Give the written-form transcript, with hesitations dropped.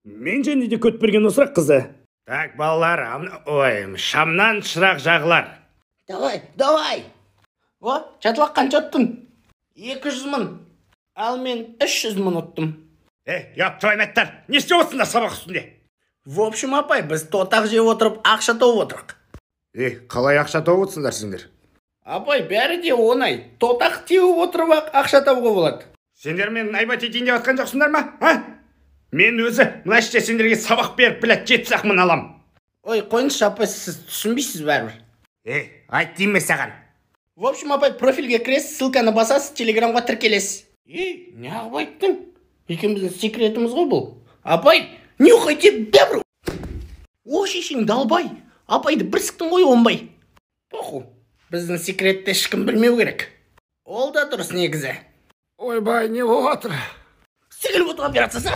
Мен және де көтперген осырақ қызы. Так, балалар, шамнан шырақ жағылар. Давай. О, жатылаққан жаттым. 200 мың. Ал мен 300 мың ұттым. Яп, твайметтар, не істеп отырсыңдар сабақ үстінде? В общем, апай, біз тотақ жеп отырып, ақша тауып отырық. Қалай ақша тауып отырсыңдар сендер? Апай, бәрі де оңай. Тотақ теуіп отырып ақ ақша табуға болады. Сендер мен айбат етейін деп атқан жоқсыңдар ма? Мен өзі мына іште сендерге сабақ беріп, білет, 7 мың алам. Ой, қойыңызшы, апай, сіз түсінбейсіз бәрібір. Айт деймін саған. В общем, апай, профильге кіресіз, ссылканы басасыз, телеграмға тіркелесіз. Неғып айттың? Екеуміздің секретіміз ғой бұл. Апай, нюхайте бәбір. О, шешең далбай. Апайды бір сықтың ғой оңбай. Поху, біздің секретті ешкім білмеу керек. Ол да дұрыс негізі. Ойбай, не болып жатыр? Секіліп отыр операциясы.